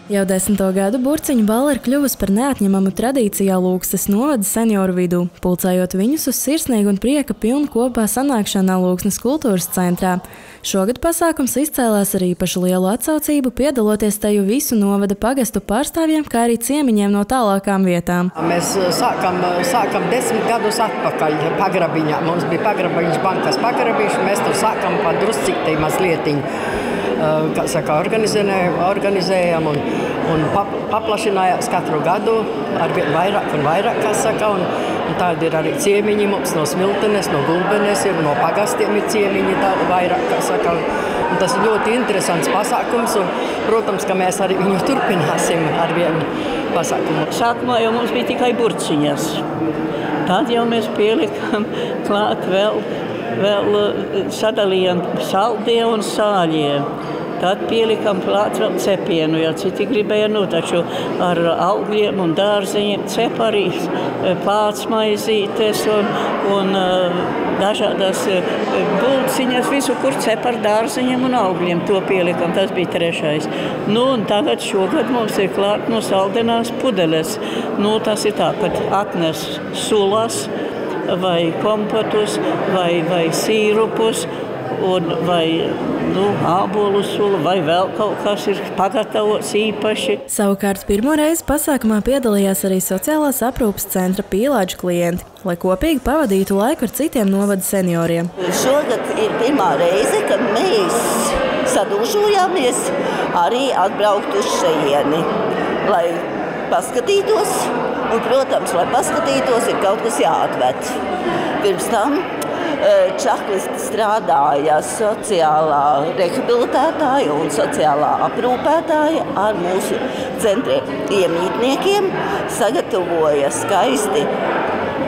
Jau 10. gadu burciņu bale ir kļuvusi par neatņemamu tradīciju Alūksnes novada senioru vidū, pulcējot viņus uz sirsnīgu un prieka pilnu kopā sanākšanu Alūksnes kultūras centrā. Šogad pasākums izcēlās ar īpaši lielu atsaucību, piedaloties teju visu novada pagastu pārstāvjiem, kā arī ciemiņiem no tālākām vietām. Mēs sākam 10 gadus atpakaļ pagrabiņā. Mums bija pagrabiņas bankas pagrabīši, mēs tur sākam pa druscītei mazlietiņu. Kā saka, organizējam un paplašinājās katru gadu ar vien vairāk un vairāk, kā saka, un tādi ir arī ciemiņi mums no Smiltenes, no Gulbenes, no pagastiem ir ciemiņi tādi vairāk, kā saka, un tas ir ļoti interesants pasākums, un, protams, ka mēs arī viņu turpināsim ar vienu pasākumu. Sākumā jau mums bija tikai burciņas, tad jau mēs pielikam klāt vēl sadalījām saldie un sāļie. Tad pielikām klāt vēl cepienu, ja citi gribēja, taču ar augļiem un dārziņiem cep arī pācmaizītes un dažādas bulciņas, visu, kur cep ar dārziņiem un augļiem. To pielikām, tas bija 3. Un tagad šogad mums ir klāt saldenās pudeles. Tas ir tā, kad atnes sulas, vai kompotus, vai sīrupus, vai ābolu sulu, vai vēl kaut kas ir pagatavots īpaši. Savukārt pirmo reizi pasākumā piedalījās arī sociālās aprūpes centra Pīlāģu klienti, lai kopīgi pavadītu laiku ar citiem novada senioriem. Šogad ir pirmā reize, kad mēs sadūžojāmies arī atbraukt uz šejieni, lai paskatītos. Un, protams, lai paskatītos, ir kaut kas jāatved. Pirms tam Čaklis strādāja sociālā rehabilitētāja un sociālā aprūpētāja ar mūsu centra iemītniekiem, sagatavoja skaisti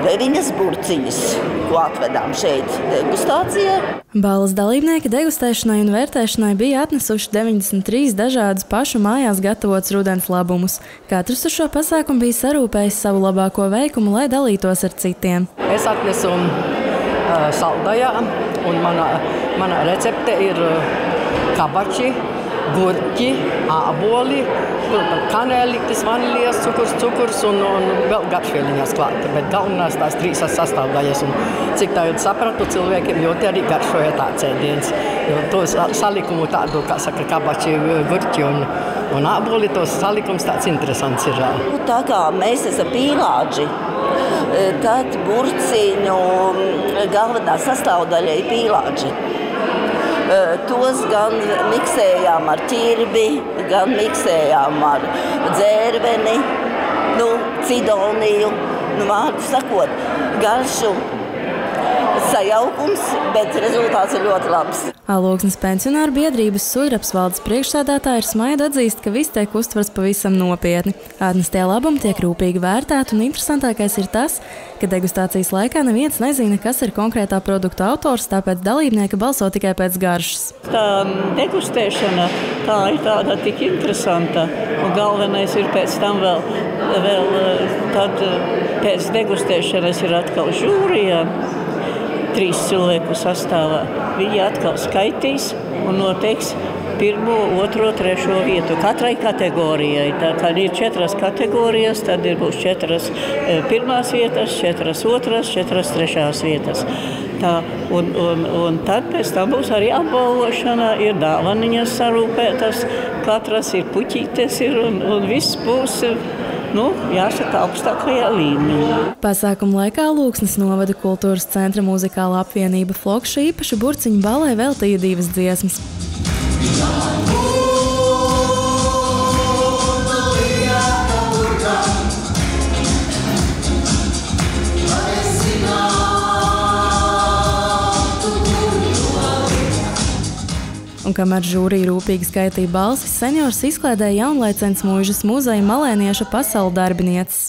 9 burciņas, ko atvedām šeit degustācijā. Balles dalībnieki degustēšanai un vērtēšanai bija atnesuši 93 dažādus pašu mājās gatavotus rudens labumus. Katrs uz šo pasākumu bija sarūpējis savu labāko veikumu, lai dalītos ar citiem. Es atnesu saldajā, un mana recepte ir kabači, gurķi, āboli, kanēliktis, vanilijas, cukurs un vēl garšvieliņās klāta. Bet galvenās tās 3 sastāvdaļas. Un cik tā jau sapratu, cilvēkiem ļoti arī garšoja tāds ēdiens. To salikumu tādu, kā saka, kabači, gurķi un āboli, tos salikums tāds interesants ir. Tā kā mēs esam pīlāģi, tad burciņu galvenā sastāvdaļa ir pīlāģi. Tos gan miksējām ar ķirbi, gan miksējām ar dzērveni, cidoniju, vārdu sakot, garšu sajaukums, bet rezultāts ir ļoti labs. Alūksnes pensionāru biedrības Sudrabs valdes priekšsēdētāja Smaida atzīst, ka viss tiek uztverts pavisam nopietni. Atnestie labumi tiek rūpīgi vērtēti, un interesantākais ir tas, ka degustācijas laikā neviens nezina, kas ir konkrētā produkta autors, tāpēc dalībnieki balso tikai pēc garšas. Tā degustēšana tā ir tāda tik interesanta, un galvenais ir pēc tam vēl tad pēc degustēšanas ir atkal žūrijā. 3 cilvēku sastāvā. Viņi atkal skaitīs un noteiks 1., 2., 3. vietu katrai kategorijai. Tā kā ir 4 kategorijas, tad būs 4 pirmās vietas, 4 otrās, 4 trešās vietas. Tā, un tad pēc tam būs arī apbalvošana, ir dāvaniņas sarūpētas, katras ir puķītes un viss būs jāsaka, augstākajā līmenī. Pasākuma laikā Alūksnes novada kultūras centra muzikālā apvienība Flokša īpaši burciņu balē veltīja 2 dziesmas. Un kamēr žūrija rūpīgi skaitīja balsis, seniors izklēdēja jaunlaicens Mūžas muzeja malēnieša pasaulu darbinieces.